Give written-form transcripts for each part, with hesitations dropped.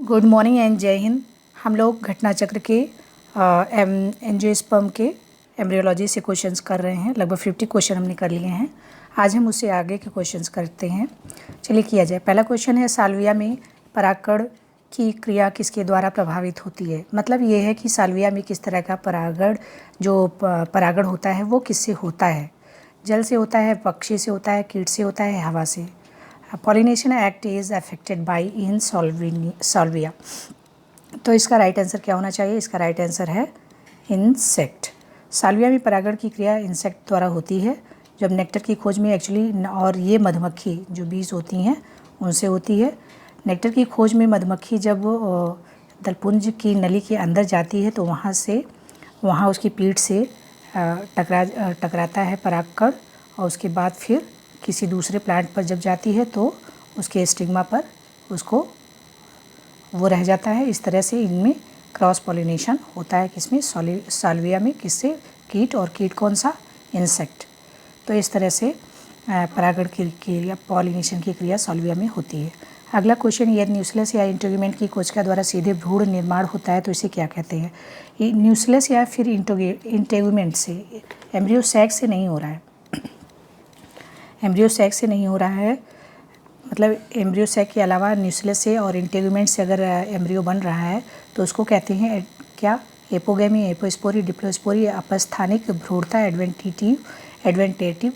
Good morning and जय हिंद। हम लोग घटना चक्र के एंजियोस्पर्म के एम्ब्रियोलॉजी से क्वेश्चंस कर रहे हैं। लगभग 50 क्वेश्चन हमने कर लिए हैं। आज हम उससे आगे के क्वेश्चंस करते हैं। चलिए किया जाए। पहला क्वेश्चन है, साल्विया में परागकण की क्रिया किसके द्वारा प्रभावित होती है। मतलब ये है कि साल्विया में किस तरह का परागण होता है वो किससे होता है। जल से होता है, पक्षी से होता है, कीट से होता है, हवा से। Pollination act is affected by in Salvia. तो इसका राइट आंसर क्या होना चाहिए? इसका राइट आंसर है इंसेक्ट। साल्विया में परागण की क्रिया इंसेक्ट द्वारा होती है, जब नेक्टर की खोज में एक्चुअली, और ये मधुमक्खी जो बीज होती हैं उनसे होती है। नेक्टर की खोज में मधुमक्खी जब दलपुंज की नली के अंदर जाती है तो वहाँ उसकी पीठ से टकराता है परागकण, और उसके बाद फिर किसी दूसरे प्लांट पर जब जाती है तो उसके स्टिग्मा पर उसको वो रह जाता है। इस तरह से इनमें क्रॉस पॉलिनेशन होता है। किसमें? साल्विया में। किससे? कीट। और कीट कौन सा? इंसेक्ट। तो इस तरह से परागण की क्रिया, पॉलिनेशन की क्रिया साल्विया में होती है। अगला क्वेश्चन, यदि न्यूक्लियस या इंटेगुमेंट की कोशिका द्वारा सीधे भ्रूण निर्माण होता है तो इसे क्या कहते हैं? न्यूक्लियस या फिर इंटेगुमेंट से, एम्ब्रियो सैक से नहीं हो रहा है। एम्ब्रियो सैक से नहीं हो रहा है, मतलब एम्ब्रियो सैक के अलावा न्यूक्लियस से और इंटेगुमेंट से अगर एम्ब्रियो बन रहा है तो उसको कहते हैं क्या? एपोगेमी, एपोस्पोरी, डिप्लोस्पोरी, अपस्थानिक भ्रूणता, एडवेंटेटिव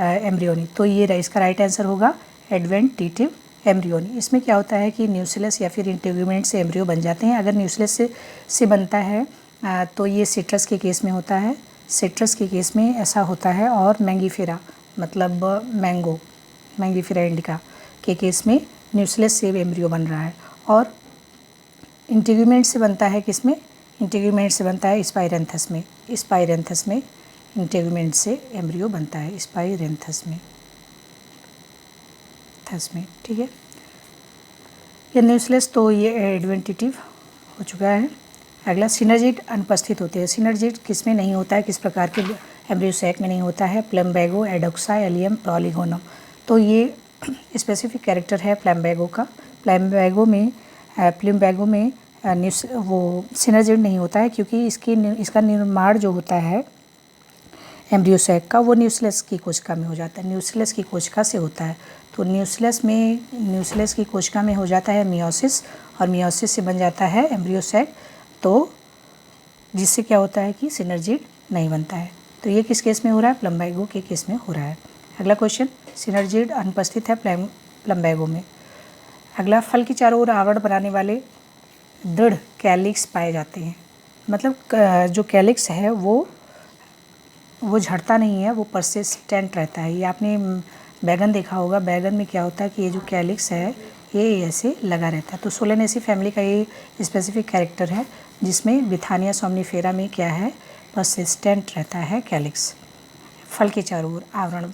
एम्ब्रियोनी। तो ये इसका राइट आंसर होगा एडवेंटेटिव एम्ब्रियोनी। इसमें क्या होता है कि न्यूक्लियस या फिर इंटेगुमेंट से एम्ब्रियो बन जाते हैं। अगर न्यूक्लियस से बनता है तो ये सिट्रस के केस में होता है। सिट्रस के केस में ऐसा होता है। और मैंगीफेरा मतलब मैंगीफेरा इंडिका के केस में न्यूक्लियस से एम्ब्रियो बन रहा है। और इंटेगुमेंट से बनता है किसमें? इंटेगुमेंट से बनता है स्पाइरेंथस में। स्पाइरेंथस में इंटेगुमेंट से एम्ब्रियो बनता है, स्पाइरेंथस में। ठीक है, ये न्यूक्लियस तो ये एडवेंटेटिव हो चुका है। अगला, सिनर्जिड अनुपस्थित होते हैं। सिनर्जिड किस में नहीं होता है? किस प्रकार के एम्ब्रियो सैक में नहीं होता है? Plumbago, adoxa, allium, polygonum. तो ये स्पेसिफिक कैरेक्टर है प्लम्बैगो का। प्लम्बैगो में वो सिनर्जिड नहीं होता है, क्योंकि इसका निर्माण जो होता है एम्ब्रियो सैक का वो न्यूक्लियस की कोशिका में हो जाता है। न्यूक्लियस की कोशिका से होता है। तो न्यूक्लियस की कोशिका में हो जाता है मियोसिस, और मियोसिस से बन जाता है एम्ब्रियो सैक। तो जिससे क्या होता है कि सिनर्जिड नहीं बनता है। तो ये किस केस में हो रहा है? प्लम्बैगो के केस में हो रहा है। अगला क्वेश्चन, सिनर्जिड अनुपस्थित है प्लम्बैगो में। अगला, फल के चारों ओर आवरण बनाने वाले दृढ़ कैलिक्स पाए जाते हैं। मतलब जो कैलिक्स है वो झड़ता नहीं है, वो परसिस्टेंट रहता है। ये आपने बैगन देखा होगा। बैगन में क्या होता है कि ये जो कैलिक्स है ये ऐसे लगा रहता है। तो सोलेनेसी फैमिली का ये स्पेसिफिक कैरेक्टर है, जिसमें बिथानिया सोमनीफेरा में क्या है? परसिस्टेंट रहता है कैलिक्स, फल के चारों ओर आवरण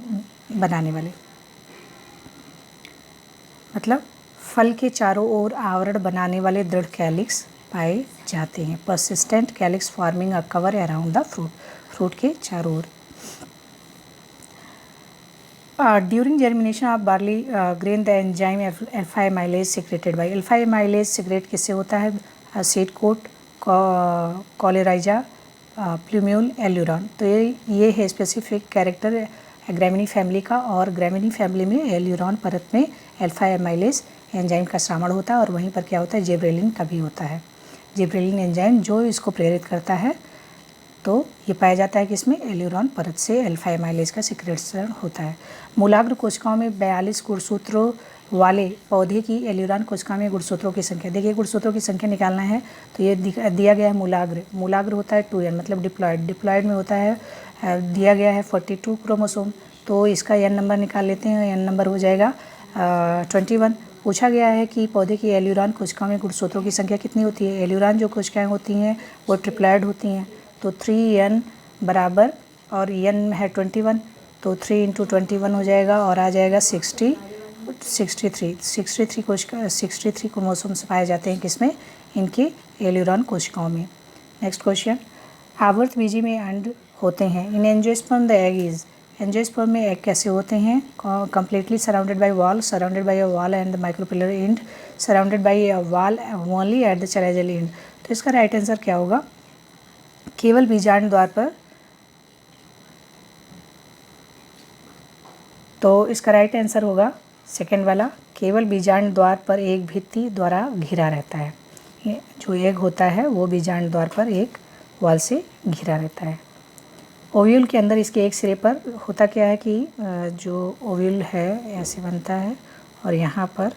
बनाने वाले। मतलब फल के चारों ओर आवरण बनाने वाले दृढ़ कैलिक्स पाए जाते हैं। Persistent calyx forming a cover around the fruit के चारों ओर। During germination of barley grain the enzyme alpha amylase secreted by. Alpha amylase secrete किससे होता है? Seed coat, coleorhiza, plumule, aleurone. तो ये है स्पेसिफिक कैरेक्टर ग्रैमिनी फैमिली का। और ग्रैमिनी फैमिली में एल्यूरॉन परत में अल्फा एमाइलेज एंजाइम का श्रावण होता है, और वहीं पर क्या होता है? जिब्रेलिन का भी होता है। जिब्रेलिन एंजाइम जो इसको प्रेरित करता है। तो ये पाया जाता है कि इसमें एल्यूरॉन परत से अल्फा एमाइलेज का सिक्रेशन होता है। मूलाग्र कोशिकाओं में 42 गुणसूत्रों वाले पौधे की एल्यूरॉन कोशिका में गुणसूत्रों की संख्या। देखिए, गुणसूत्रों की संख्या निकालना है तो ये दिया गया है मूलाग्र होता है 2n, मतलब डिप्लॉयड में होता है, दिया गया है 42 क्रोमोसोम। तो इसका n नंबर निकाल लेते हैं। n नंबर हो जाएगा 21। पूछा गया है कि पौधे की एल्यूरॉन कोशिकाओं में गुणसूत्रों की संख्या कितनी होती है? एल्यूरॉन जो कोशिकाएँ होती हैं वो ट्रिप्लॉयड होती हैं। तो 3n बराबर, और n है 21, तो 3 × 21 हो जाएगा, और आ जाएगा 63 क्रोमोसोम्स पाए जाते हैं किसमें? इनके एल्यूरॉन कोशिकाओं में। नेक्स्ट क्वेश्चन, आवर्त बीजी में अंड होते हैं। In angiosperm the egg is angiosperm में एग कैसे होते हैं? Completely surrounded by wall and the micropylar and surrounded by a wall only at the chalazal end. तो इसका राइट आंसर क्या होगा? केवल बीजांड द्वार पर। तो इसका राइट आंसर होगा सेकेंड वाला, केवल बीजांड द्वार पर एक भित्ति द्वारा घिरा रहता है। ये जो एग होता है वो बीजांड द्वार पर एक वॉल से घिरा रहता है। ओव्यूल के अंदर इसके एक सिरे पर होता क्या है कि जो ओव्यूल है ऐसे बनता है और यहाँ पर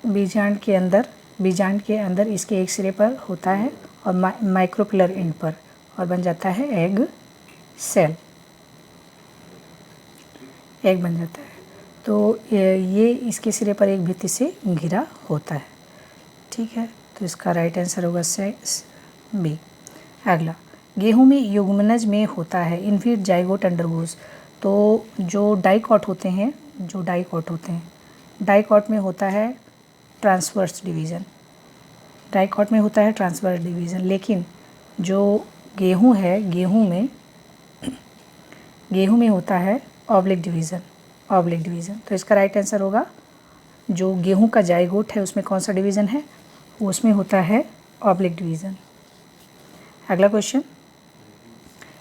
बीजांड के अंदर इसके एक सिरे पर होता है और माइक्रोपिलर एंड पर, और बन जाता है एग सेल, एग बन जाता है। तो ये इसके सिरे पर एक भित्ति से घिरा होता है। ठीक है, तो इसका राइट आंसर होगा बी। अगला, गेहूं में युग्मनज में होता है इनफिट जाइगोट अंडरगोज। तो जो डाइकॉट होते हैं डाइकॉट में होता है ट्रांसवर्स डिवीज़न, लेकिन जो गेहूं है गेहूं में होता है ऑब्लिक डिवीज़न। तो इसका राइट आंसर होगा, जो गेहूं का जाइगोट है उसमें कौन सा डिवीज़न है? उसमें होता है ऑब्लिक डिवीज़न। अगला क्वेश्चन,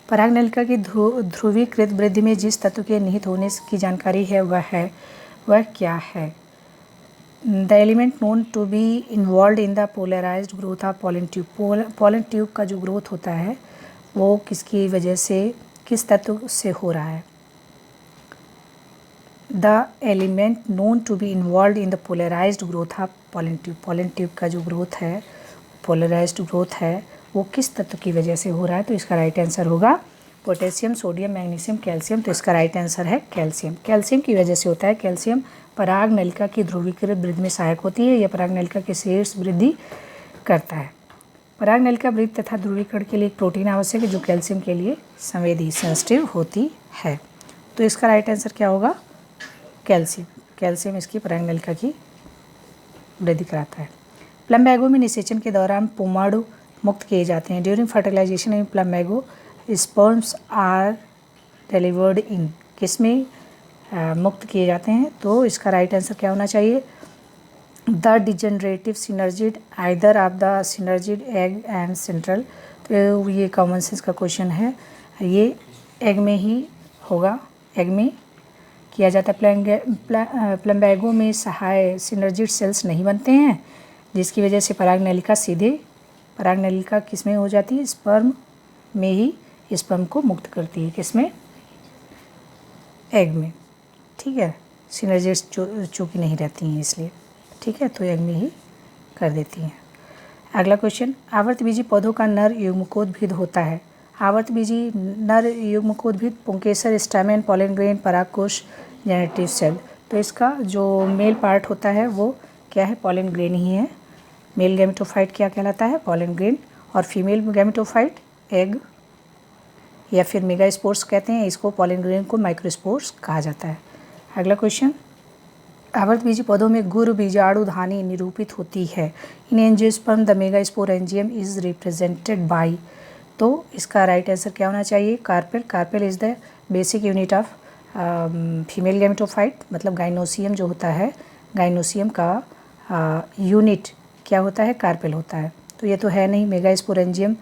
परागनलिका की ध्रुवीकृत वृद्धि में जिस तत्व के निहित होने की जानकारी है वह क्या है? The element known to be involve in the polarized growth of pollen tube. Pollen tube का जो ग्रोथ होता है वो किसकी वजह से, किस तत्व से हो रहा है? The element known to be involve in the polarized growth of pollen tube. Pollen tube का जो ग्रोथ है, पोलराइज्ड ग्रोथ है, वो किस तत्व की वजह से हो रहा है? तो इसका राइट आंसर होगा पोटेशियम, सोडियम, मैग्नीशियम, कैल्शियम। तो इसका राइट आंसर है कैल्शियम। कैल्शियम की वजह से होता है। कैल्शियम पराग नलिका की ध्रुवीकृत वृद्धि में सहायक होती है। यह पराग नलिका के शीर्ष वृद्धि करता है। पराग नलिका वृद्धि तथा ध्रुवीकरण के लिए एक प्रोटीन आवश्यक है जो कैल्शियम के लिए संवेदी सेंसिटिव होती है। तो इसका राइट आंसर क्या होगा? कैल्शियम। कैल्शियम इसकी पराग नलिका की वृद्धि कराता है। प्लम्बैगो में निषेचन के दौरान पोमाडो मुक्त किए जाते हैं। During fertilization in Plumbago sperms are delivered in, किसमें मुक्त किए जाते हैं? तो इसका राइट आंसर क्या होना चाहिए? The degenerative synergid either of the synergid egg and central. तो ये कॉमन सेंस का क्वेश्चन है, ये एग में ही होगा, एग में किया जाता है। प्लम्बैगो में सहाय सिनर्जिड सेल्स नहीं बनते हैं, जिसकी वजह से पराग नलिका किस में हो जाती है? स्पर्म में ही स्पर्म को मुक्त करती है। किसमें? एग में। ठीक है, सिनर्जिड्स चूँकि नहीं रहती हैं इसलिए, ठीक है, तो एग में ही कर देती हैं। अगला क्वेश्चन, आवर्तबीजी पौधों का नर युग्मकोद्भिद होता है। आवर्तबीजी नर युग्मकोद्भिद पुंकेसर, स्टैमेन, पॉलन ग्रेन, परागकोश, जेनेटिव सेल। तो इसका जो मेल पार्ट होता है वो क्या है? पॉलन ग्रेन ही है। मेल गैमेटोफाइट क्या कहलाता है? Pollen grain. और फीमेल गैमेटोफाइट एग या फिर मेगास्पोर्स कहते हैं इसको। पॉलन ग्रेन को माइक्रोस्पोर्स कहा जाता है। अगला क्वेश्चन, आवर्तबीजी पौधों में गुर बीजाणु धानी निरूपित होती है। In angiosperm the megasporangium is represented by. तो इसका राइट आंसर क्या होना चाहिए? Carpel. Carpel is the basic unit of female gametophyte, मतलब गाइनोसियम जो होता है, गाइनोसियम का यूनिट क्या होता है? कार्पेल होता है। तो ये तो है नहीं, मेगास्पोरेंजियम,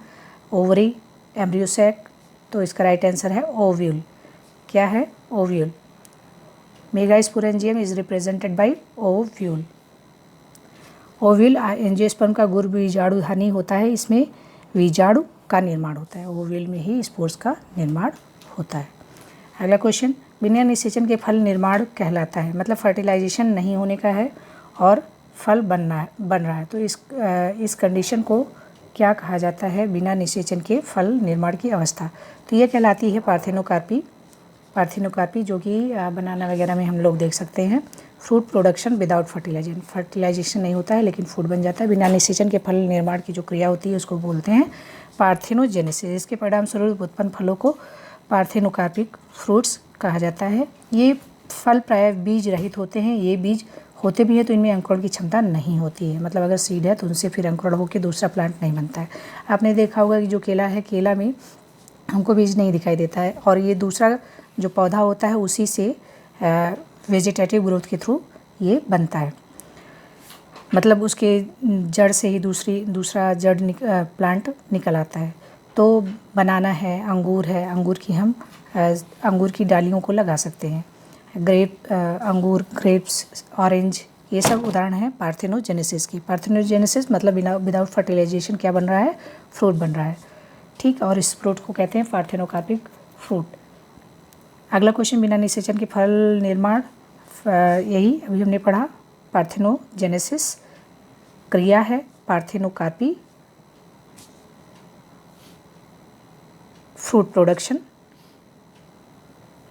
ओवरी, एम्ब्रियोसैक। तो इसका राइट आंसर है ओव्यूल। क्या है? Ovule. Megasporangium is represented bye ovule. Ovule angiosperm का गुर बीजाणु धानी होता है, इसमें बीजाणु का निर्माण होता है। ओव्यूल में ही स्पोर्स का निर्माण होता है। अगला क्वेश्चन, बिना निषेचन के फल निर्माण कहलाता है, मतलब फर्टिलाइजेशन नहीं होने का है और फल बन रहा है। तो इस कंडीशन को क्या कहा जाता है? बिना निषेचन के फल निर्माण की अवस्था। तो ये कहलाती है पार्थेनोकार्पी, जो कि बनाना वगैरह में हम लोग देख सकते हैं। फ्रूट प्रोडक्शन विदाउट फर्टिलाइजेशन नहीं होता है लेकिन फ्रूट बन जाता है। बिना निषेचन के फल निर्माण की जो क्रिया होती है उसको बोलते हैं पार्थेनोजेनेसिस। इसके परिणाम स्वरूप उत्पन्न फलों को पार्थेनोकार्पिक फ्रूट्स कहा जाता है। ये फल प्रायः बीज रहित होते हैं। ये बीज होते भी हैं तो इनमें अंकुरण की क्षमता नहीं होती है, मतलब अगर सीड है तो उनसे फिर अंकुरण होकर दूसरा प्लांट नहीं बनता है। आपने देखा होगा कि जो केला है, केला में हमको बीज नहीं दिखाई देता है। और ये दूसरा जो पौधा होता है उसी से वेजिटेटिव ग्रोथ के थ्रू ये बनता है, मतलब उसके जड़ से ही दूसरा जड़ प्लांट निकल आता है। तो बनाना है, अंगूर की हम अंगूर की डालियों को लगा सकते हैं। अंगूर, ग्रेप्स, ऑरेंज, ये सब उदाहरण हैं पार्थेनोजेनेसिस की। पार्थेनोजेनेसिस मतलब विदाउट फर्टिलाइजेशन क्या बन रहा है, फ्रूट बन रहा है, ठीक। और इस फ्रूट को कहते हैं पार्थेनोकार्पिक फ्रूट। अगला क्वेश्चन, बिना निषेचन के फल निर्माण, यही अभी हमने पढ़ा। पार्थेनोजेनेसिस क्रिया है, पार्थेनोकार्पी फ्रूट प्रोडक्शन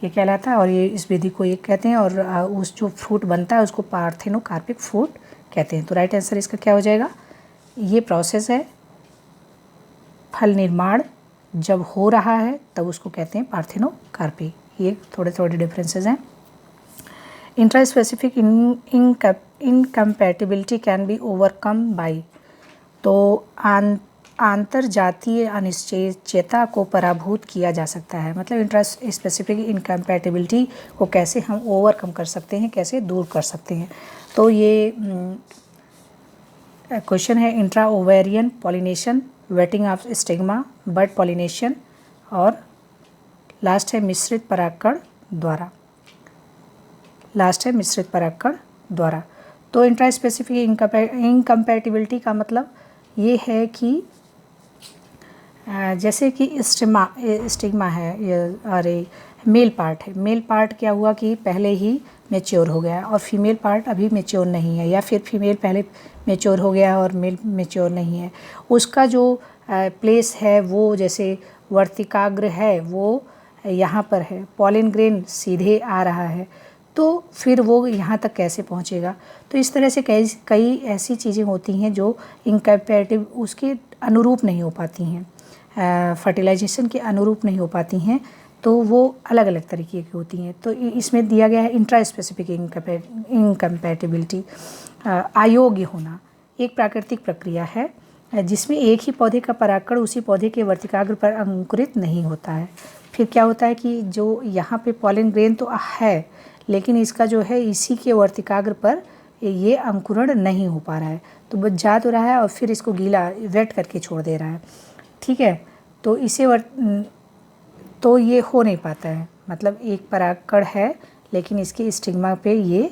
ये कहलाता है, और ये इस विधि को ये कहते हैं। और उस जो फ्रूट बनता है उसको पार्थेनोकार्पिक फ्रूट कहते हैं। तो राइट आंसर इसका क्या हो जाएगा, ये प्रोसेस है, फल निर्माण जब हो रहा है तब उसको कहते हैं पार्थेनोकार्पी। ये थोड़े थोड़े डिफरेंसेस हैं। Intra specific incompatibility can be overcome by, तो आंतरजातीय अनिश्चयता को पराभूत किया जा सकता है। मतलब इंट्रा स्पेसिफिक इनकम्पैटिबिलिटी को कैसे हम ओवरकम कर सकते हैं, कैसे दूर कर सकते हैं। तो ये क्वेश्चन है intra ovarian pollination, wetting of stigma, bud pollination, और लास्ट है मिश्रित परागकण द्वारा। द्वारा। तो इंट्रा स्पेसिफिक इनकम्पैटिबिलिटी का मतलब ये है कि जैसे कि स्टिग्मा है, अरे मेल पार्ट है, मेल पार्ट क्या हुआ कि पहले ही मैच्योर हो गया और फीमेल पार्ट अभी मैच्योर नहीं है, या फिर फीमेल पहले मैच्योर हो गया और मेल मैच्योर नहीं है। उसका जो प्लेस है वो जैसे वर्तिकाग्र है वो यहाँ पर है, पॉलिन ग्रेन सीधे आ रहा है, तो फिर वो यहाँ तक कैसे पहुँचेगा। तो इस तरह से कई ऐसी चीज़ें होती हैं जो इनकम्पैटिब उसके अनुरूप नहीं हो पाती हैं, फर्टिलाइजेशन के अनुरूप नहीं हो पाती हैं, तो वो अलग अलग तरीके की होती हैं। तो इसमें दिया गया है इंट्रा स्पेसिफिक इनकम्पैटिबिलिटी, अयोग्य होना एक प्राकृतिक प्रक्रिया है जिसमें एक ही पौधे का परागकण उसी पौधे के वर्तिकाग्र पर अंकुरित नहीं होता है। फिर क्या होता है कि जो यहाँ पे पॉलिन ग्रेन तो है, लेकिन इसका जो है इसी के वर्तिकाग्र पर ये अंकुरण नहीं हो पा रहा है, तो बस जा तो रहा है और फिर इसको गीला वेट करके छोड़ दे रहा है, ठीक है। तो तो ये हो नहीं पाता है, मतलब एक परागकण है लेकिन इसके स्टिग्मा पे ये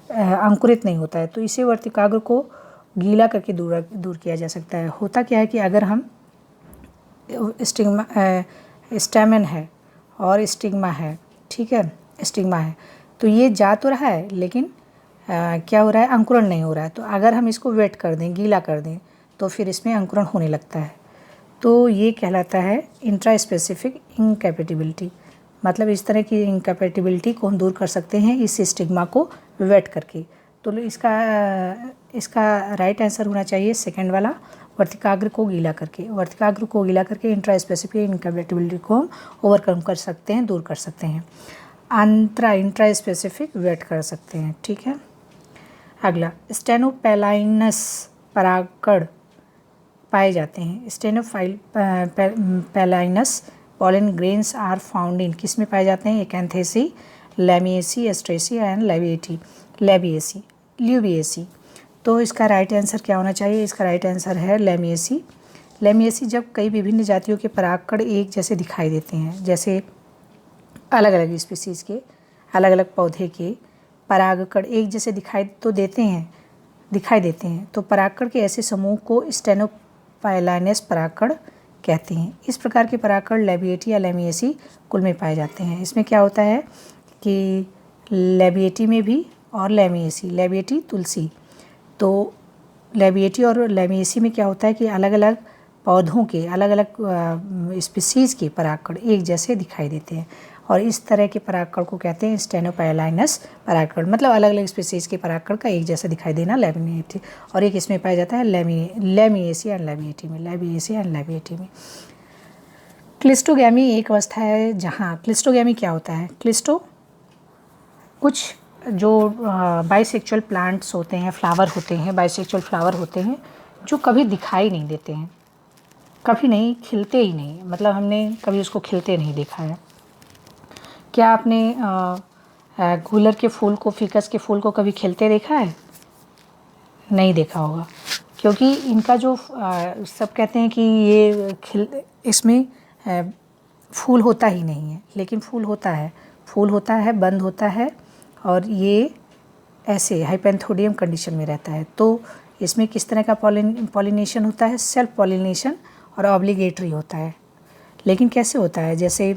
अंकुरित नहीं होता है, तो इसे वर्तिकाग्र को गीला करके दूर किया जा सकता है। होता क्या है कि अगर हम स्टैमेन है और स्टिग्मा है, ठीक है, स्टिग्मा है, तो ये जा तो रहा है लेकिन क्या हो रहा है, अंकुरण नहीं हो रहा है। तो अगर हम इसको वेट कर दें, गीला कर दें, तो फिर इसमें अंकुरण होने लगता है। तो ये कहलाता है इंट्रा स्पेसिफिक इनकैपेटिबिलिटी। मतलब इस तरह की इनकैपेटिबिलिटी को हम दूर कर सकते हैं इस स्टिग्मा को वेट करके। तो इसका राइट आंसर होना चाहिए सेकंड वाला, वर्तिकाग्र को गीला करके। वर्तिकाग्र को गीला करके इंट्रा स्पेसिफिक इनकैपेटिबिलिटी को हम ओवरकम कर सकते हैं, दूर कर सकते हैं। इंट्रा स्पेसिफिक वेट कर सकते हैं, ठीक है। अगला, स्टेनोपेलाइनस परागकण पाए जाते हैं। Stenopalynous pollen grains are found in, किस में पाए जाते हैं, एकैंथेसी, लैमिएसी, एस्ट्रेसी एंड ल्यूबिएसी। तो इसका राइट आंसर क्या होना चाहिए, इसका राइट आंसर है लैमिएसी। लैमिएसी जब कई विभिन्न जातियों के परागकण एक जैसे दिखाई देते हैं, जैसे अलग अलग स्पीसीज़ के अलग अलग पौधे के परागकण एक जैसे दिखाई देते हैं, तो परागकण के ऐसे समूह को स्टेनोपेलाइनस परागकण कहते हैं। इस प्रकार के परागकण लैबिएटी या लैमिएसी कुल में पाए जाते हैं। इसमें क्या होता है कि लैबिएटी में भी और लैमिएसी, लैबिएटी तुलसी, तो लैबिएटी और लैमिएसी में क्या होता है कि अलग अलग पौधों के अलग अलग स्पीसीज़ के परागकण एक जैसे दिखाई देते हैं, और इस तरह के परागकण को कहते हैं स्टेनोपेलाइनस परागकण। मतलब अलग अलग स्पीसीज़ के परागकण का एक जैसा दिखाई देना लैमिएटी, और एक इसमें पाया जाता है लैमिएसी एंड लैबिएटी में। क्लिस्टोगैमी एक अवस्था है जहाँ, क्लिस्टोगैमी क्या होता है, कुछ जो बाइसेक्सुअल प्लांट्स होते हैं, फ्लावर होते हैं, बाइसेक्सुअल फ्लावर होते हैं जो कभी दिखाई नहीं देते हैं, कभी नहीं, खिलते ही नहीं, मतलब हमने कभी उसको खिलते नहीं देखा है। क्या आपने गुलर के फूल को, फिकस के फूल को कभी खिलते देखा है? नहीं देखा होगा, क्योंकि इनका जो सब कहते हैं कि ये इसमें फूल होता ही नहीं है, लेकिन फूल होता है, फूल होता है, बंद होता है, और ये ऐसे हाइपेंथोडियम कंडीशन में रहता है। तो इसमें किस तरह का पॉलिनेशन होता है? सेल्फ पॉलिनेशन और ऑब्लिगेटरी होता है। लेकिन कैसे होता है? जैसे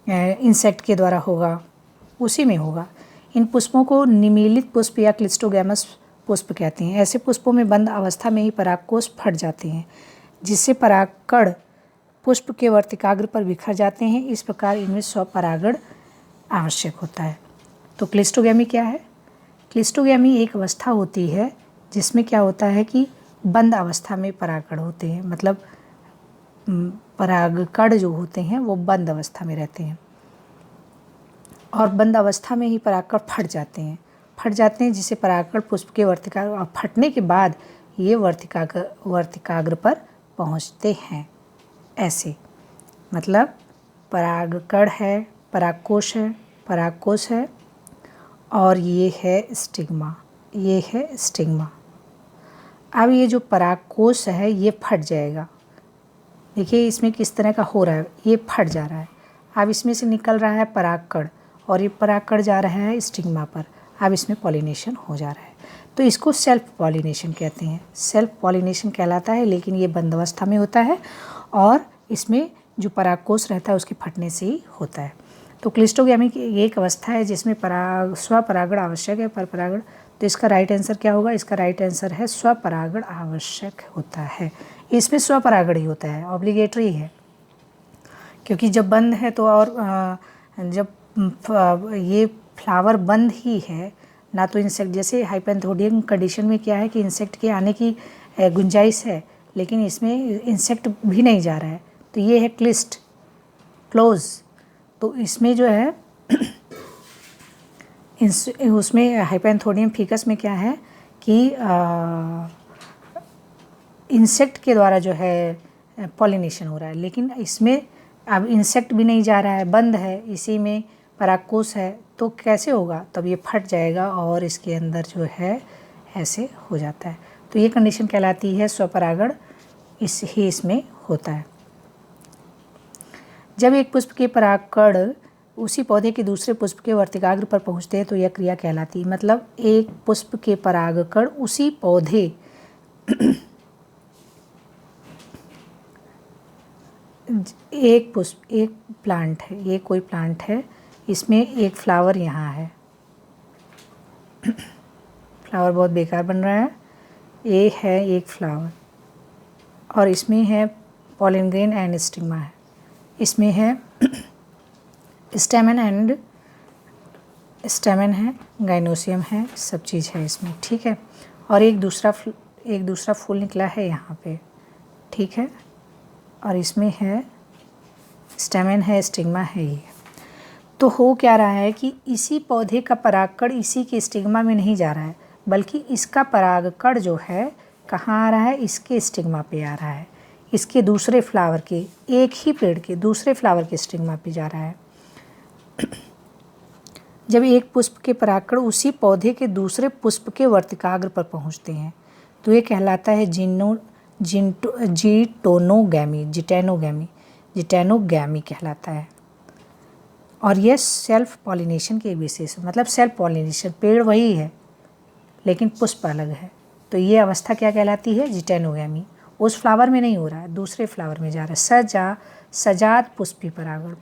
इंसेक्ट के द्वारा होगा, उसी में होगा। इन पुष्पों को निमीलित पुष्प या क्लिस्टोगैमस पुष्प कहते हैं। ऐसे पुष्पों में बंद अवस्था में ही परागकोश फट जाते हैं, जिससे परागकण पुष्प के वर्तिकाग्र पर बिखर जाते हैं। इस प्रकार इनमें स्वपरागण आवश्यक होता है। तो क्लिस्टोगैमी क्या है? क्लिस्टोगैमी एक अवस्था होती है जिसमें क्या होता है कि बंद अवस्था में परागकण होते हैं, मतलब परागकण जो होते हैं वो बंद अवस्था में रहते हैं, और बंद अवस्था में ही परागकण फट जाते हैं, जिससे परागकण पुष्प के वर्तिकाग्र, और फटने के बाद ये वर्तिकाग्र पर पहुंचते हैं। ऐसे मतलब परागकण है, परागकोश है, और ये है स्टिग्मा, अब ये जो परागकोश है ये फट जाएगा। देखिए इसमें किस तरह का हो रहा है, ये फट जा रहा है। अब इसमें से निकल रहा है परागकण, और ये परागकण जा रहा है स्टिग्मा पर। अब इसमें पॉलिनेशन हो जा रहा है, तो इसको सेल्फ पॉलिनेशन कहते हैं। सेल्फ पॉलिनेशन कहलाता है, लेकिन ये बंद अवस्था में होता है, और इसमें जो परागकोश रहता है उसके फटने से ही होता है। तो क्लिस्टोगैमी की एक अवस्था है जिसमें स्वपरागण आवश्यक है, परपरागण। तो इसका राइट आंसर क्या होगा? इसका राइट आंसर है स्वपरागण आवश्यक होता है। इसमें स्वपरागण ही होता है, ऑब्लिगेटरी है, क्योंकि जब बंद है तो, और जब ये फ्लावर बंद ही है ना, तो इंसेक्ट, जैसे हाइपेंथोडियम कंडीशन में क्या है कि इंसेक्ट के आने की गुंजाइश है, लेकिन इसमें इंसेक्ट भी नहीं जा रहा है, तो ये है क्लोज। तो इसमें जो है उसमें हाइपेंथोडियम फिकस में क्या है कि इंसेक्ट के द्वारा जो है पॉलिनेशन हो रहा है, लेकिन इसमें अब इंसेक्ट भी नहीं जा रहा है, बंद है, इसी में परागकोश है, तो कैसे होगा? तब ये फट जाएगा और इसके अंदर जो है ऐसे हो जाता है। तो ये कंडीशन कहलाती है स्वपरागण, इसमें होता है। जब एक पुष्प के परागकण उसी पौधे के दूसरे पुष्प के वर्तिकाग्र पर पहुंचते हैं तो यह क्रिया कहलाती है। मतलब एक पुष्प के परागकण उसी पौधे एक प्लांट है, ये कोई प्लांट है, इसमें एक फ्लावर यहाँ है, फ्लावर बहुत बेकार बन रहा है, ये है एक फ्लावर, और इसमें है पॉलन ग्रेन एंड स्टिग्मा है, इसमें है स्टेमन है, गाइनोसियम है, सब चीज़ है इसमें, ठीक है। और एक दूसरा फूल निकला है यहाँ पे, ठीक है, और इसमें है स्टेमन है, स्टिग्मा है ये। तो हो क्या रहा है कि इसी पौधे का परागकण इसी के स्टिग्मा में नहीं जा रहा है, बल्कि इसका परागकण जो है कहाँ आ रहा है? इसके स्टिग्मा पे आ रहा है, इसके दूसरे फ्लावर के, एक ही पेड़ के दूसरे फ्लावर के स्टिग्मा पे जा रहा है। जब एक पुष्प के परागकण उसी पौधे के दूसरे पुष्प के वर्तिकाग्र पर पहुंचते हैं तो ये कहलाता है जिटेनोगैमी कहलाता है। और यह सेल्फ पॉलिनेशन की एक विशेष, मतलब सेल्फ पॉलिनेशन, पेड़ वही है लेकिन पुष्प अलग है, तो ये अवस्था क्या कहलाती है? जिटेनोगैमी। उस फ्लावर में नहीं हो रहा है, दूसरे फ्लावर में जा रहा है। सजात पुष्पी परागण,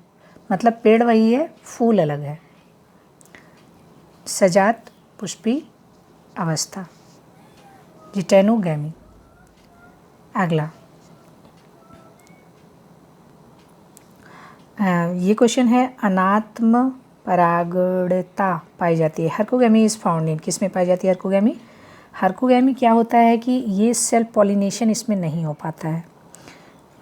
मतलब पेड़ वही है, फूल अलग है, सजात पुष्पी अवस्था, जिटेनोगैमी। अगला ये क्वेश्चन है, अनात्म परागणता पाई जाती है। हर्कोगैमी इज फाउंड इन, किस में पाई जाती है हर्कोगैमी? हर्कोगैमी क्या होता है कि ये सेल्फ पॉलिनेशन इसमें नहीं हो पाता है,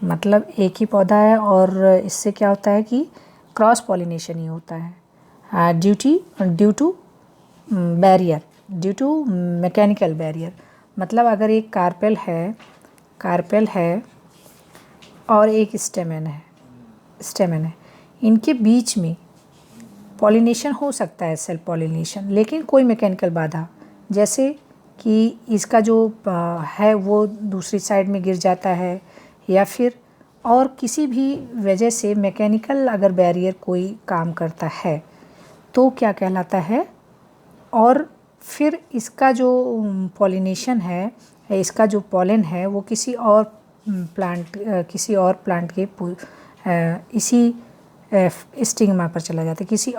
मतलब एक ही पौधा है और इससे क्या होता है कि क्रॉस पॉलिनेशन ही होता है ड्यू टू मैकेनिकल बैरियर। मतलब अगर एक कार्पेल है और एक स्टेमन है। इनके बीच में पॉलिनेशन हो सकता है, सेल्फ पॉलिनेशन, लेकिन कोई मैकेनिकल बाधा, जैसे कि इसका जो है वो दूसरी साइड में गिर जाता है, या फिर और किसी भी वजह से मैकेनिकल अगर बैरियर कोई काम करता है तो क्या कहलाता है। और फिर इसका जो पॉलिनेशन है, इसका जो पॉलन है वो किसी और प्लांट के इसी स्टिग्मा पर चला जाता है, किसी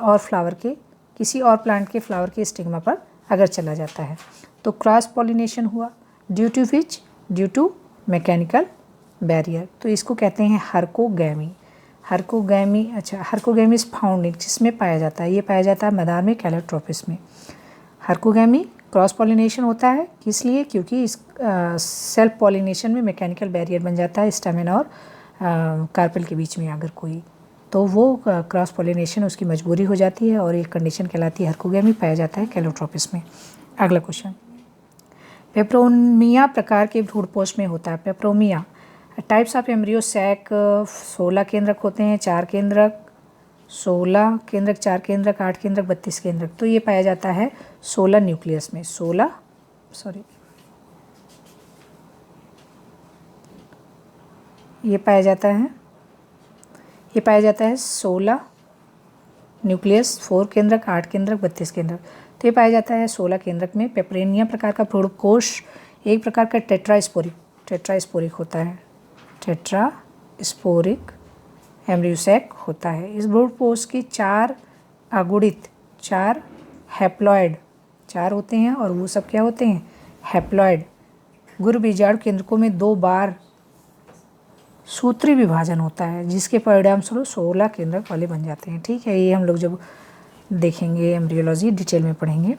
और प्लांट के फ्लावर के स्टिग्मा पर अगर चला जाता है तो क्रॉस पॉलिनेशन हुआ। Due to mechanical barrier. तो इसको कहते हैं हर्कोगैमी। हर्कोगैमी इज फाउंड इन, जिसमें पाया जाता है, ये पाया जाता है मदार में, कैलोट्रोपिस में। हर्कोगैमी क्रॉस पॉलिनेशन होता है, किस लिए? क्योंकि इस सेल्फ पॉलिनेशन में मैकेनिकल बैरियर बन जाता है स्टेमन और कार्पेल के बीच में अगर कोई, तो वो क्रॉस पॉलिनेशन उसकी मजबूरी हो जाती है और एक कंडीशन कहलाती है हर्कोगैमी, पाया जाता है कैलोट्रोपिस में। अगला क्वेश्चन, पेपरोमिया प्रकार के भ्रूणपोष में होता है। Peperomia types of embryo sac 16 केंद्रक होते हैं, 4 केंद्रक, 16 केंद्रक, 4 केंद्रक, 8 केंद्रक, 32 केंद्रक। तो ये पाया जाता है 16 न्यूक्लियस में। ये पाया जाता है 16 न्यूक्लियस, 4 केंद्रक, 8 केंद्रक, 32 केंद्रक। तो ये पाया जाता है 16 केंद्रक में। पेपरोनिया प्रकार का भ्रूणकोष एक प्रकार का टेट्रास्पोरिक होता है, टेट्रास्पोरिक एम्ब्रियोसैक होता है। इस भ्रूणपोष की 4 अगुणित, 4 हैप्लॉइड, 4 होते हैं और वो सब क्या होते हैं? हैप्लॉइड गुरु बीजाणु केंद्रकों में 2 बार सूत्री विभाजन होता है, जिसके परिणाम स्वरूप 16 केंद्रक वाले बन जाते हैं। ठीक है, ये हम लोग जब देखेंगे एम्ब्रियोलॉजी डिटेल में पढ़ेंगे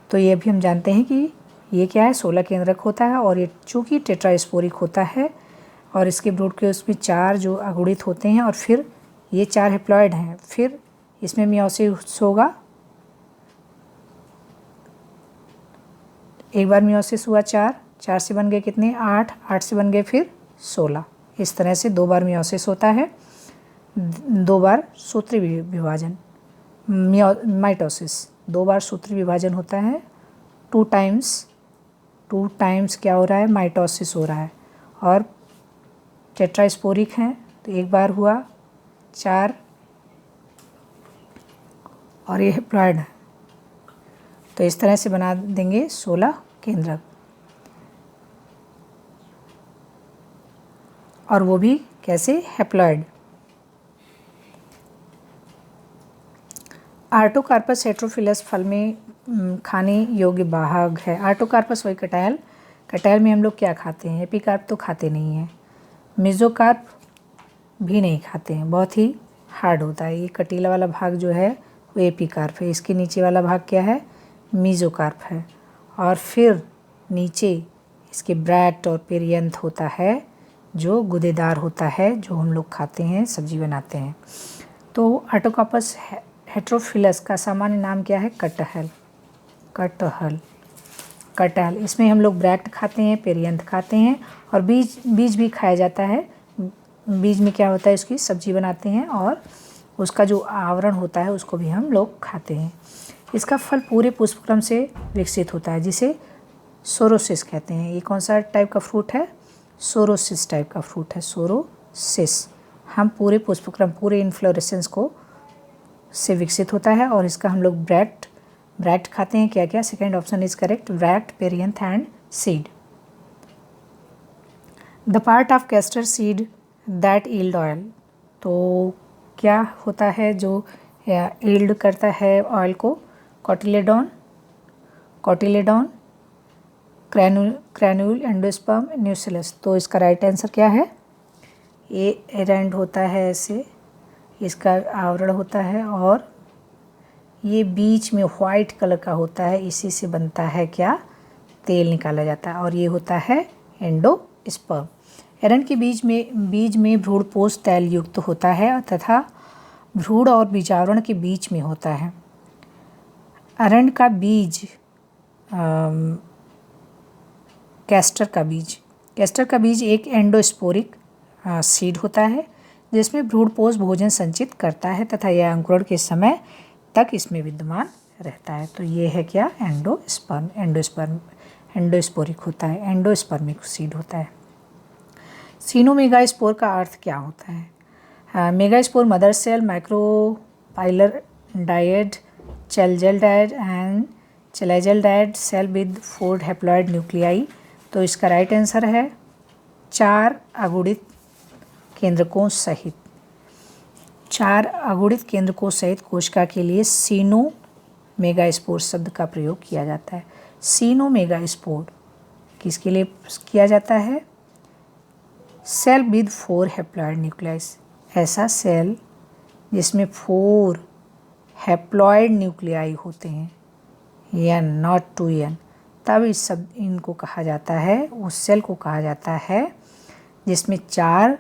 तो ये भी हम जानते हैं कि ये क्या है, 16 केंद्रक होता है। और ये चूँकि टेट्रास्पोरिक होता है और इसके ब्रूड के उसमें 4 जो अगुणित होते हैं और फिर ये 4 हैप्लॉइड हैं, फिर इसमें मियोसिस होगा। एक बार मियोसिस हुआ 4 से बन गए कितने? 8 से बन गए फिर 16। इस तरह से 2 बार मियोसिस होता है, 2 बार सूत्री विभाजन, माइटोसिस, 2 बार सूत्री विभाजन होता है। 2 टाइम्स क्या हो रहा है? माइटोसिस हो रहा है। और टेट्रास्पोरिक हैं तो एक बार हुआ 4 और ये हैप्लॉइड है, तो इस तरह से बना देंगे 16 केंद्रक। और वो भी कैसे? हैप्लॉइड। आर्टोकार्पस हेटेरोफिलस फल में खाने योग्य भाग है। आर्टोकार्पस वही कटहल में हम लोग क्या खाते हैं? एपिकार्प तो खाते नहीं हैं, मेसोकार्प भी नहीं खाते हैं, बहुत ही हार्ड होता है। ये कटीला वाला भाग जो है वो एपिकार्प है, इसके नीचे वाला भाग क्या है? मेसोकार्प है। और फिर नीचे इसके ब्रैक्ट और पेरियंथ होता है जो गुदेदार होता है, जो हम लोग खाते हैं, सब्जी बनाते हैं। तो आर्टोकार्पस हेटेरोफिलस का सामान्य नाम क्या है? कटहल। इसमें हम लोग ब्रैक्ट खाते हैं, पेरियंथ खाते हैं और बीज भी खाया जाता है। बीज में क्या होता है? इसकी सब्जी बनाते हैं और उसका जो आवरण होता है उसको भी हम लोग खाते हैं। इसका फल पूरे पुष्पक्रम से विकसित होता है, जिसे सोरोसिस कहते हैं। ये कौन सा टाइप का फ्रूट है? सोरोसिस टाइप का फ्रूट है, सोरोसिस। हम पूरे पुष्पक्रम, पूरे इन्फ्लोरेसेंस को से विकसित होता है और इसका हम लोग ब्रैक्ट खाते हैं। क्या क्या? Second option is correct, bract, perianth and seed. The part of castor seed that yield oil. तो क्या होता है जो यील्ड करता है ऑयल को? कोटिलेडॉन, ग्रैन्यूल, एंडोस्पर्म, न्यूक्लियस। तो इसका राइट आंसर क्या है? ये एरेंड होता है, ऐसे इसका आवरण होता है और ये बीच में वाइट कलर का होता है, इसी से बनता है क्या? तेल निकाला जाता है और ये होता है एंडोस्पर्म। एरंड के बीज में भ्रूणपोष तैल युक्त होता है तथा भ्रूण और बीजावरण के बीच में होता है। एरंड का बीज, कैस्टर का बीज एक एंडोस्पोरिक सीड होता है जिसमें भ्रूणपोष भोजन संचित करता है तथा यह अंकुरण के समय तक इसमें विद्यमान रहता है। तो ये है क्या, एंडोस्पोरिक होता है, एंडोस्पर्मिक सीड होता है। सीनोमेगास्पोर का अर्थ क्या होता है? Megaspore mother cell, micropylar dyad, chalazal dyad and chalazal dyad cell with 4 haploid nuclei. तो इसका राइट आंसर है 4 अगुणित केंद्रकों सहित। 4 अगुणित केंद्रकों सहित कोशिका के लिए सीनोमेगास्पोर शब्द का प्रयोग किया जाता है। सीनोमेगास्पोर किसके लिए किया जाता है? सेल विद 4 हैप्लॉइड न्यूक्लियाइस, ऐसा सेल जिसमें 4 हैप्लॉइड न्यूक्लियाई होते हैं, या नॉट 2n, तब इस सब इनको कहा जाता है, उस सेल को कहा जाता है जिसमें 4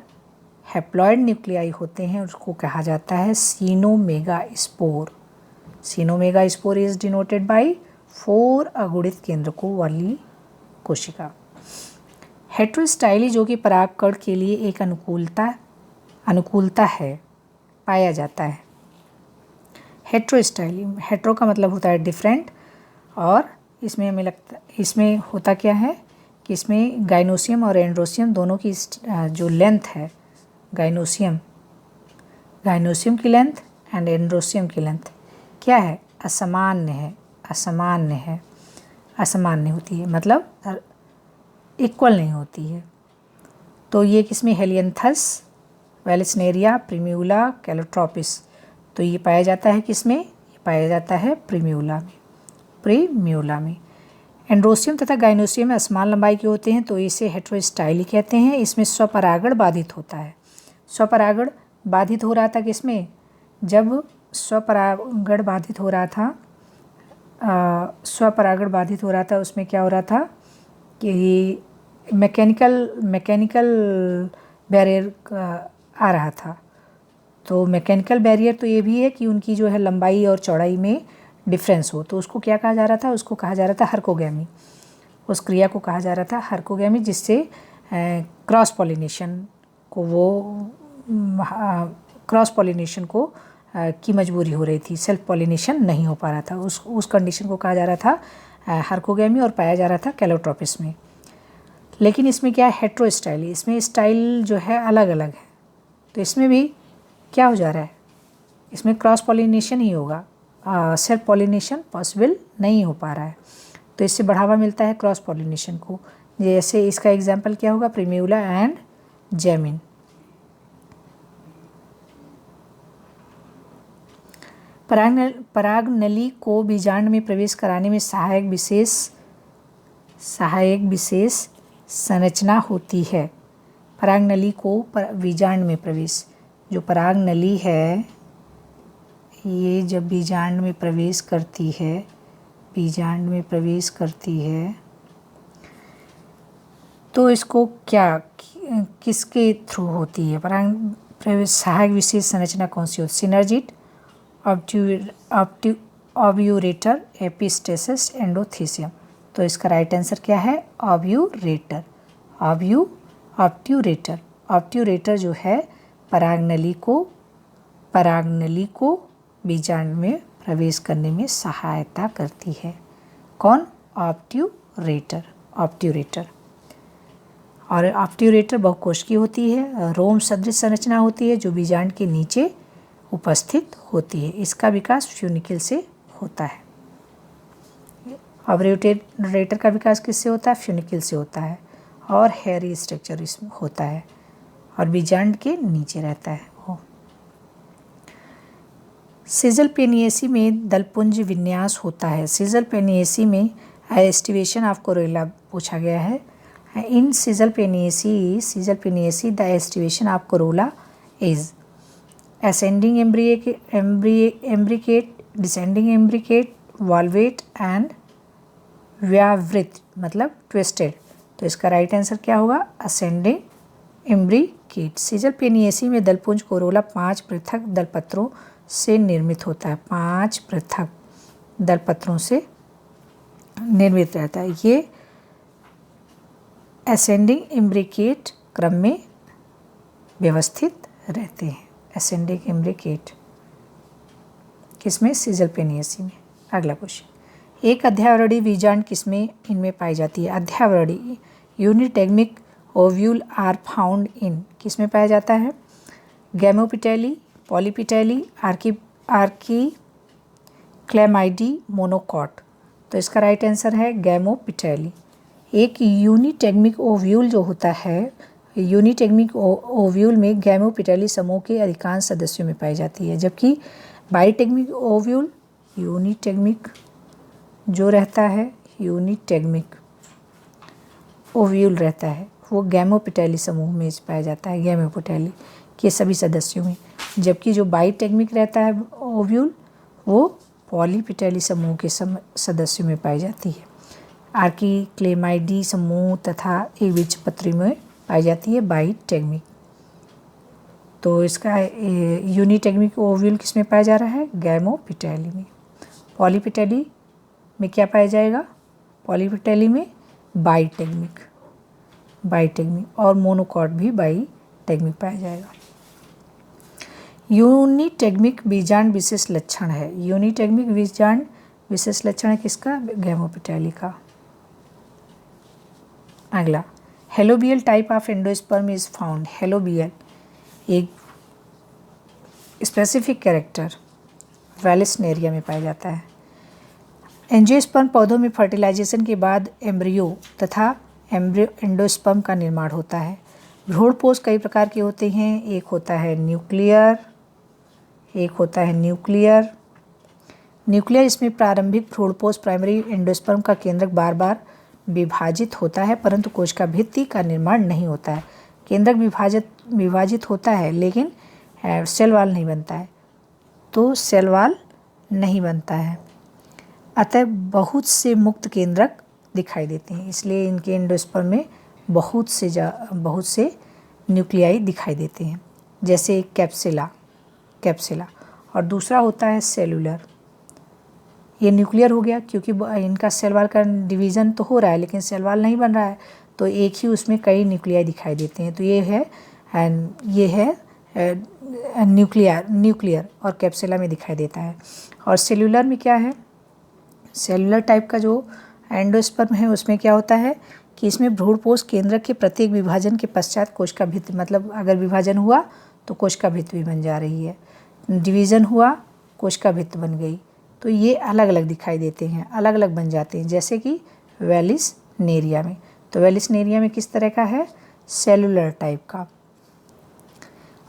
हैप्लॉइड न्यूक्लियाई होते हैं, उसको कहा जाता है सीनोमेगास्पोर। सीनोमेगास्पोर इज डिनोटेड बाय 4 अगुणित केंद्रकों वाली कोशिका। हेट्रोस्टाइली जो कि परागकण के लिए एक अनुकूलता है, पाया जाता है। हेट्रोस्टाइली, हेट्रो का मतलब होता है डिफरेंट, और इसमें हमें लगता, इसमें होता क्या है कि इसमें गाइनोसियम और एंड्रोसियम दोनों की जो लेंथ है, गाइनोसियम की लेंथ एंड एंड्रोसियम की लेंथ क्या है? असमान्य होती है, मतलब इक्वल नहीं होती है। तो ये किसमें? Helianthus, vallisneria, primula, calotropis. तो ये पाया जाता है किसमें? ये पाया जाता है प्रीम्यूला में। एंड्रोसियम तथा गाइनोसियम में असमान लंबाई के होते हैं, तो इसे हेट्रोस्टाइली कहते हैं। इसमें स्वपरागण बाधित होता है। स्वपरागण बाधित हो रहा था किसमें? जब स्वपरागण बाधित हो रहा था उसमें क्या हो रहा था कि मैकेनिकल बैरियर आ रहा था। तो मैकेनिकल बैरियर तो ये भी है कि उनकी जो है लंबाई और चौड़ाई में डिफरेंस हो, तो उसको क्या कहा जा रहा था? उसको कहा जा रहा था हर्कोगैमी। उस क्रिया को कहा जा रहा था हर्कोगैमी, जिससे क्रॉस पॉलिनेशन की मजबूरी हो रही थी, सेल्फ पॉलिनेशन नहीं हो पा रहा था। उस कंडीशन को कहा जा रहा था हर्कोगैमी, और पाया जा रहा था कैलोट्रोपिस में। लेकिन इसमें क्या है? हेट्रोस्टाइली, इसमें स्टाइल जो है अलग अलग है। तो इसमें भी क्या हो जा रहा है? इसमें क्रॉस पॉलिनेशन ही होगा, सेल्फ पॉलिनेशन पॉसिबल नहीं हो पा रहा है। तो इससे बढ़ावा मिलता है क्रॉस पॉलिनेशन को। जैसे इसका एग्जाम्पल क्या होगा? प्रीम्यूला एंड जेमिन। परागनली को बीजांड में प्रवेश कराने में सहायक विशेष संरचना होती है। परागनली को बीजांड में प्रवेश, जो परागनली है ये जब बीजांड में प्रवेश करती है तो इसको किसके थ्रू होती है? पराग प्रवेश सहायक विशेष संरचना कौन सी होती है? Synergid, obturator, epistasis, endothecium. तो इसका राइट आंसर क्या है? ऑब्यूरेटर। ऑब्ट्यूरेटर जो है परागनली को बीजांड में प्रवेश करने में सहायता करती है। कौन? ऑब्ट्यूरेटर। और ऑब्ट्यूरेटर बहुकोशिकीय होती है, रोम सदृश संरचना होती है जो बीजांड के नीचे उपस्थित होती है। इसका विकास फ्यूनिकल से होता है। ऑब्ट्यूरेटर का विकास किससे होता है? फ्यूनिकल से होता है, और हेयरी स्ट्रक्चर इसमें होता है, और बीजांड के नीचे रहता है। सीजल पेनियेसी में दलपुंज विन्यास होता है। सीजल पेनियेसी में एस्टिवेशन ऑफ कोरोला पूछा गया है। In caesalpiniaceae the aestivation of corolla is ascending imbricate, descending imbricate, valvate and व्यावृत, मतलब ट्विस्टेड। तो इसका राइट आंसर क्या होगा? ascending imbricate। सीजल पेनियेसी में दलपुंज कोरोला 5 पृथक दलपत्रों से निर्मित होता है। 5 पृथक दलपत्रों से निर्मित रहता है। ये ascending imbricate क्रम में व्यवस्थित रहते हैं। एसेंडिक इम्ब्रिकेट किसमें? सीजलपेनियसी में। अगला क्वेश्चन, एक अध्यावरणी बीजांड किसमें इनमें पाई जाती है? अध्यावरणी unitegmic ovule are found in किसमें पाया जाता है? Gamopetalae, polypetalae, archichlamydeae, monocot. तो इसका राइट आंसर है गैमोपिटेली। एक यूनिटेगमिक ओव्यूल जो होता है, यूनिटेगमिक ओव्यूल में गैमोपिटेली समूह के अधिकांश सदस्यों में पाई जाती है, जबकि बाइटेगमिक ओव्यूल यूनिटेगमिक जो रहता है, यूनिटेगमिक ओव्यूल रहता है वो गैमोपिटेली समूह में पाया जाता है, गैमोपिटेली के सभी सदस्यों में, जबकि जो बाइटेगमिक रहता है ओव्यूल वो पॉलीपिटेली समूह के सदस्यों में पाई जाती है। आर्की क्लेमाइडी समूह तथा एक बीजपत्री में पाई जाती है बाइटेगमिक। तो इसका यूनिटेगमिक ओव्यूल किसमें पाया जा रहा है? गैमोपिटेली में। पॉलीपिटेली में क्या पाया जाएगा? पॉलीपिटेली में बाइटेगमिक और मोनोकॉट भी बाइटेगमिक पाया जाएगा। यूनिटेगमिक बीजांड विशेष लक्षण है। यूनिटेगमिक बीजांड विशेष लक्षण है किसका? गैमोपिटेली का। अगला, helobial type of endosperm is found. Helobial एक स्पेसिफिक कैरेक्टर वेलिसनेरिया में पाया जाता है। एंजियोस्पर्म पौधों में फर्टिलाइजेशन के बाद एम्ब्रियो तथा एंडोस्पर्म का निर्माण होता है। भ्रूणपोष कई प्रकार के होते हैं। एक होता है न्यूक्लियर, इसमें प्रारंभिक भ्रूणपोष प्राइमरी एंडोस्पर्म का केंद्रक बार बार विभाजित होता है, परंतु कोशिका भित्ति का निर्माण नहीं होता है। केंद्रक विभाजित होता है लेकिन सेल वॉल नहीं बनता है, तो सेल वॉल नहीं बनता है। अतः बहुत से मुक्त केंद्रक दिखाई देते हैं, इसलिए इनके एंडोस्पर्म में बहुत से न्यूक्लियाई दिखाई देते हैं, जैसे कैप्सिला। और दूसरा होता है सेलुलर। ये न्यूक्लियर हो गया क्योंकि इनका सेल वॉल का डिवीज़न तो हो रहा है लेकिन सेल वॉल नहीं बन रहा है, तो एक ही उसमें कई न्यूक्लियाई दिखाई देते हैं। तो ये है न्यूक्लियर और कैप्सिला में दिखाई देता है। और सेलुलर में क्या है? सेलुलर टाइप का जो एंडोस्पर्म है उसमें क्या होता है कि इसमें भ्रूणपोष केंद्रक के प्रत्येक विभाजन के पश्चात कोशिका भित्ति, मतलब अगर विभाजन हुआ तो कोशिका भित्ति भी बन जा रही है, डिवीज़न हुआ कोशिका भित्ति बन गई, तो ये अलग अलग दिखाई देते हैं, अलग अलग बन जाते हैं, जैसे कि वेलिसनेरिया में। तो वेलिसनेरिया में किस तरह का है? सेलुलर टाइप का।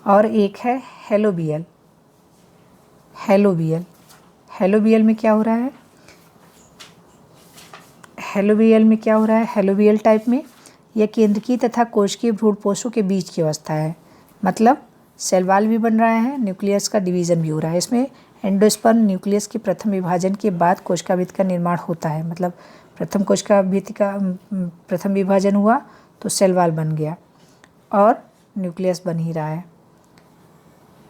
और एक है हेलोबियल। हेलोबियल में क्या हो रहा है? हेलोबियल टाइप में यह केंद्रकीय तथा कोशिकीय भ्रूणपोषों के बीच की अवस्था है, मतलब सेल वॉल भी बन रहा है, न्यूक्लियस का डिवीज़न भी हो रहा है। इसमें एंडोस्पर्म न्यूक्लियस के प्रथम विभाजन के बाद कोशिका भित्ति का निर्माण होता है, मतलब प्रथम कोशिका भित्ति का प्रथम विभाजन हुआ तो सेल वॉल बन गया और न्यूक्लियस बन ही रहा है।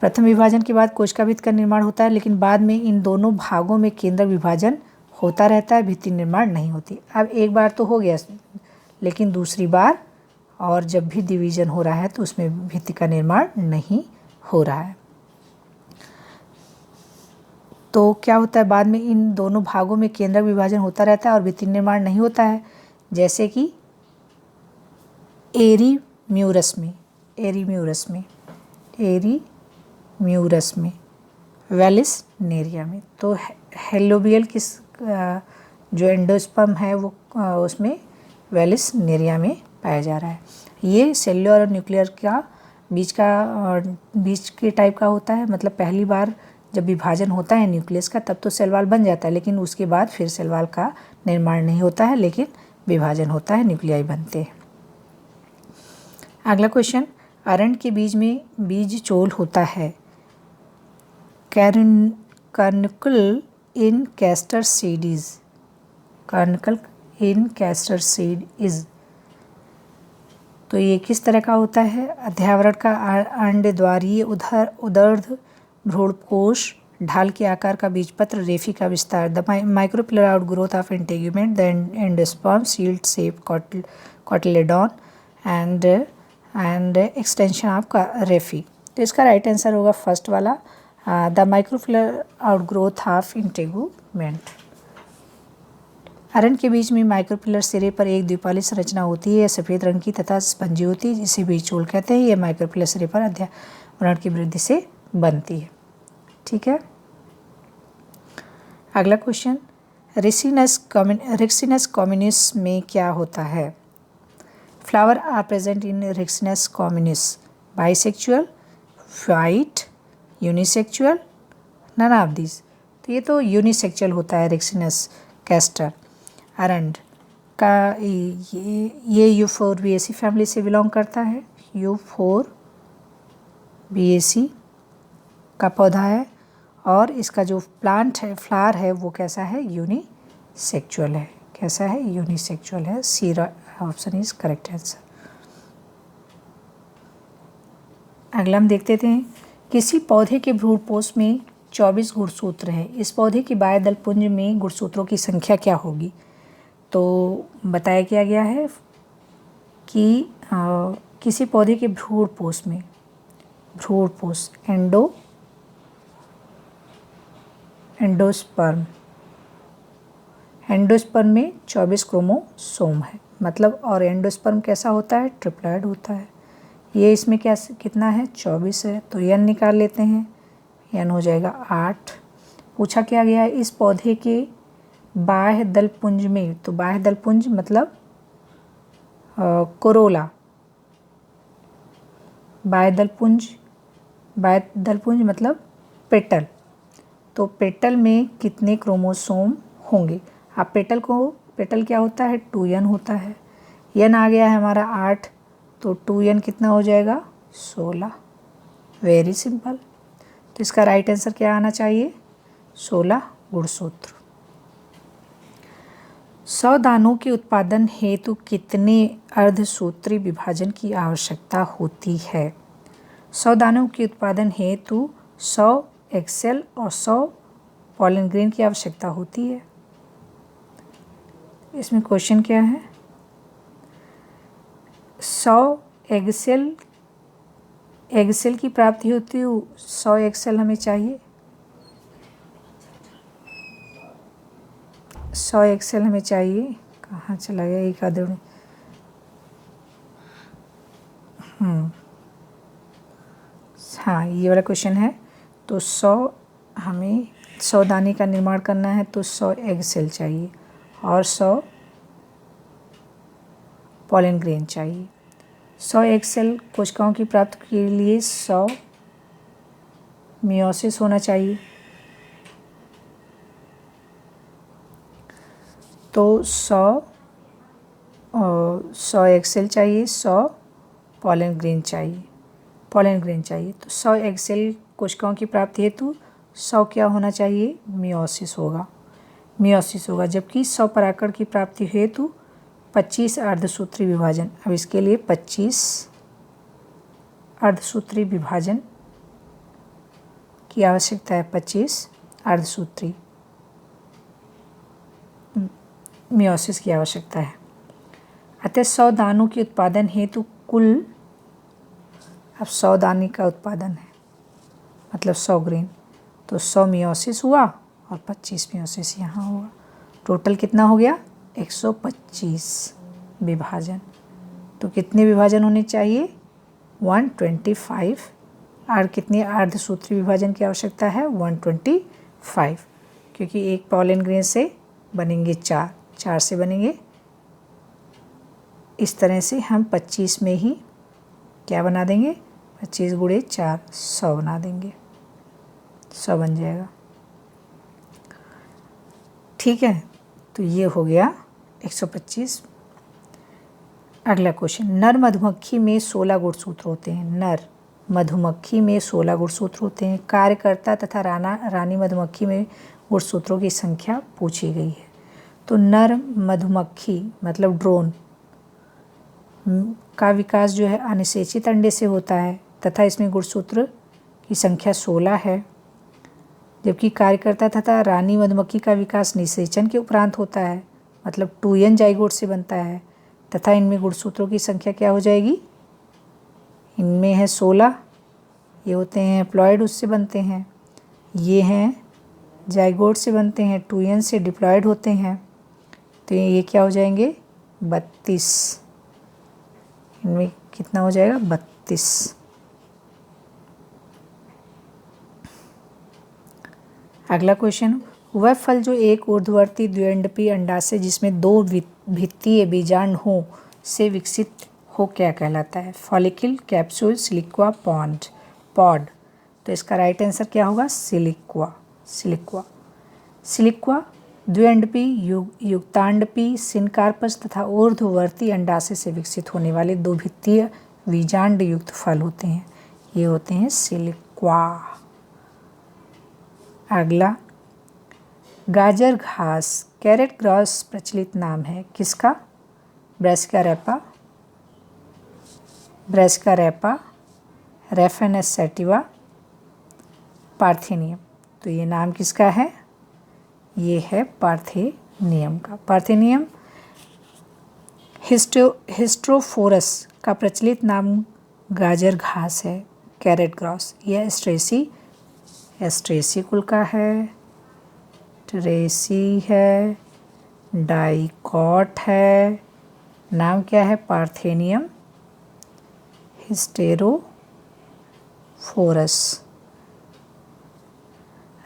प्रथम विभाजन के बाद कोशिका भित्ति का निर्माण होता है, लेकिन बाद में इन दोनों भागों में केंद्रक विभाजन होता रहता है, भित्ति निर्माण नहीं होती। अब एक बार तो हो गया, लेकिन दूसरी बार और जब भी डिवीज़न हो रहा है तो उसमें भित्ति का निर्माण नहीं हो रहा है। तो क्या होता है? बाद में इन दोनों भागों में केंद्रक विभाजन होता रहता है और भित्ति निर्माण नहीं होता है, जैसे कि एरीम्यूरस में, वेलिसनेरिया में। तो हेलोबियल जो एंडोस्पर्म है वो उसमें वेलिसनेरिया में पाया जा रहा है। ये सेलुलर और न्यूक्लियर का बीच के टाइप का होता है, मतलब पहली बार जब विभाजन होता है न्यूक्लियस का तब तो सेल वॉल बन जाता है, लेकिन उसके बाद फिर सेल वॉल का निर्माण नहीं होता है, लेकिन विभाजन होता है, न्यूक्लियाई बनते हैं। अगला क्वेश्चन, अरंड के बीज में बीज चोल होता है। कार्निकल इन कैस्टर सीड इज। तो ये किस तरह का होता है? अध्यावरण का अंडद्वारीय उदर्ध भ्रूणकोश, ढाल के आकार का बीजपत्र, रेफी का विस्तार। The micropylar out growth of integument, the endosperm, shield shape cotyledon and and extension आपका रेफी। तो इसका राइट आंसर होगा फर्स्ट वाला, द माइक्रोफिलर आउटग्रोथ ऑफ इंटेगुमेंट। अरंड के बीच में माइक्रोफिलर सिरे पर एक द्विपाली संरचना होती है, सफ़ेद रंग की तथा स्पंजी होती है, जिसे बीजोल कहते हैं। यह माइक्रोफिलर सिरे पर अध्यावरण की वृद्धि से बनती है। ठीक है, अगला क्वेश्चन, रिक्सिनस कॉम्युनिस में क्या होता है? Flower are present in ricinus communis, bisexual, white, unisexual, none of this. तो ये तो यूनिसेक्चुअल होता है रिक्सिनस कैस्टर अरंड का। ये यूफोरबिएसी फैमिली से बिलोंग करता है। यूफोरबिएसी का पौधा है और इसका जो प्लांट है, फ्लावर है, वो कैसा है? यूनिसेक्चुअल है। कैसा है? यूनिसेक्चुअल है। C option is correct answer. अगला हम देखते हैं, किसी पौधे के भ्रूणपोष में 24 गुणसूत्र हैं। इस पौधे के बाह्य दल पुंज में गुणसूत्रों की संख्या क्या होगी? तो बताया क्या गया है कि किसी पौधे के भ्रूणपोष में, भ्रूणपोष एंडोस्पर्म में 24 क्रोमोसोम है। मतलब, और एंडोस्पर्म कैसा होता है? ट्रिप्लॉइड होता है। ये इसमें क्या कितना है? 24 है। तो n निकाल लेते हैं, n हो जाएगा 8। पूछा क्या गया है? इस पौधे के बाह्य दल पुंज में, तो बाह्य दल पुंज मतलब कोरोला, बाह्य दल पुंज मतलब पेटल। तो पेटल में कितने क्रोमोसोम होंगे? आप पेटल क्या होता है? 2n होता है। n आ गया है हमारा 8, तो 2n कितना हो जाएगा? 16। Very simple. तो इसका राइट आंसर क्या आना चाहिए? 16 गुणसूत्र। 100 दानों के उत्पादन हेतु कितने अर्धसूत्री विभाजन की आवश्यकता होती है? 100 दानों के उत्पादन हेतु 100 एक्सेल और 100 पॉलन ग्रेन की आवश्यकता होती है। इसमें क्वेश्चन क्या है? 100 एगसेल की प्राप्ति होती है, 100 एक्सेल हमें चाहिए। 100 एक्सेल हमें चाहिए। कहाँ चला गया एक आदमी? हाँ, ये वाला क्वेश्चन है। तो 100 दाने का निर्माण करना है, तो 100 एग सेल चाहिए और 100 पॉलन ग्रेन चाहिए। 100 एग सेल कोशिकाओं की प्राप्ति के लिए 100 मियोसिस होना चाहिए। तो 100 एग सेल चाहिए, 100 पॉलन ग्रेन चाहिए। तो 100 एग सेल कोशिकाओं की प्राप्ति हेतु 100 क्या होना चाहिए? मियोसिस होगा। जबकि 100 परागकण की प्राप्ति हेतु 25 अर्धसूत्री विभाजन। अब इसके लिए 25 अर्धसूत्री विभाजन की आवश्यकता है। 25 अर्धसूत्री मियोसिस की आवश्यकता है। अतः 100 दानों के उत्पादन हेतु कुल, अब 100 दाने का उत्पादन है मतलब 100 ग्रेन, तो 100 मियोसिस हुआ और 25 मियोसिस यहाँ हुआ। टोटल कितना हो गया? 125 विभाजन। तो कितने विभाजन होने चाहिए? 125। और कितने अर्धसूत्री विभाजन की आवश्यकता है? 125, क्योंकि एक पॉलन ग्रेन से बनेंगे 4 से बनेंगे। इस तरह से हम 25 में ही क्या बना देंगे? 25 गुणे 4 100 बना देंगे। 100 बन जाएगा। ठीक है, तो ये हो गया 125। अगला क्वेश्चन, नर मधुमक्खी में 16 गुणसूत्र होते हैं। नर मधुमक्खी में 16 गुणसूत्र होते हैं। कार्यकर्ता तथा रानी मधुमक्खी में गुणसूत्रों की संख्या पूछी गई है। तो नर मधुमक्खी मतलब ड्रोन का विकास जो है अनिषेचित अंडे से होता है तथा इसमें गुणसूत्र की संख्या 16 है। जबकि कार्यकर्ता तथा रानी मधुमक्खी का विकास निषेचन के उपरांत होता है, मतलब 2n जाइगोट से बनता है तथा इनमें गुणसूत्रों की संख्या क्या हो जाएगी? इनमें है 16, ये होते हैं हैप्लॉइड, उससे बनते हैं। ये हैं जाइगोट से बनते हैं, 2n से डिप्लॉइड होते हैं, तो ये क्या हो जाएंगे 32। इनमें कितना हो जाएगा 32। अगला क्वेश्चन, वह फल जो एक ऊर्ध्ववर्ती द्विअंडपी अंडाशय जिसमें 2 भित्तीय बीजांड हों से विकसित हो क्या कहलाता है? Follicle, capsule, siliqua, pod. तो इसका राइट आंसर क्या होगा? सिलिक्वा। सिलिक्वा द्विअंडपी, युक्तांडपी, सिनकार्पस तथा ऊर्ध्ववर्ती अंडाशय से विकसित होने वाले 2 भित्तीय बीजांड युक्त फल होते हैं, ये होते हैं सिलिक्वा। अगला, गाजर घास कैरेट ग्रास प्रचलित नाम है किसका? Brassica rapa, Raphanus sativa, parthenium. तो ये नाम किसका है? ये है पार्थेनियम का। पार्थेनियम हिस्टोफोरस का प्रचलित नाम गाजर घास है, कैरेट ग्रास। यह एस्ट्रेसी कुल का है, ट्रेसी है, डाइकॉट है, नाम क्या है? Parthenium hysterophorus.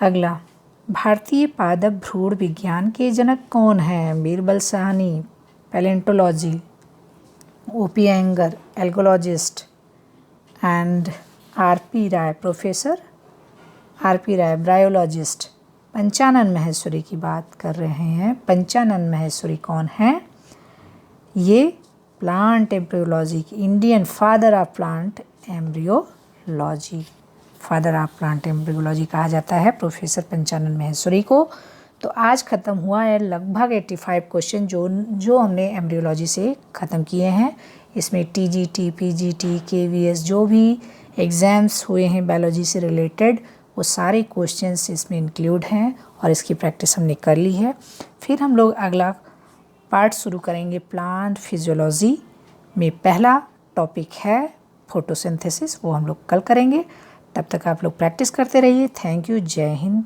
अगला, भारतीय पादप भ्रूण विज्ञान के जनक कौन हैं? Birbal Sahni, palaeontology, O P Iyengar, algologist, and R P Rai, professor R P Rai, bryologist. Panchanan Maheshwari की बात कर रहे हैं। पंचानन माहेश्वरी कौन है? ये प्लांट एम्ब्रियोलॉजी की Indian father of plant embryology, कहा जाता है प्रोफेसर पंचानन माहेश्वरी को। तो आज ख़त्म हुआ है लगभग 85 क्वेश्चन जो हमने एम्ब्रियोलॉजी से ख़त्म किए हैं। इसमें टीजीटी, पीजीटी, केवीएस जो भी एग्ज़ाम्स हुए हैं बायोलॉजी से रिलेटेड, वो सारे क्वेश्चंस इसमें इंक्लूड हैं और इसकी प्रैक्टिस हमने कर ली है। फिर हम लोग अगला पार्ट शुरू करेंगे प्लांट फिजियोलॉजी में। पहला टॉपिक है फोटोसिंथेसिस, वो हम लोग कल करेंगे। तब तक आप लोग प्रैक्टिस करते रहिए। Thank you. जय हिंद।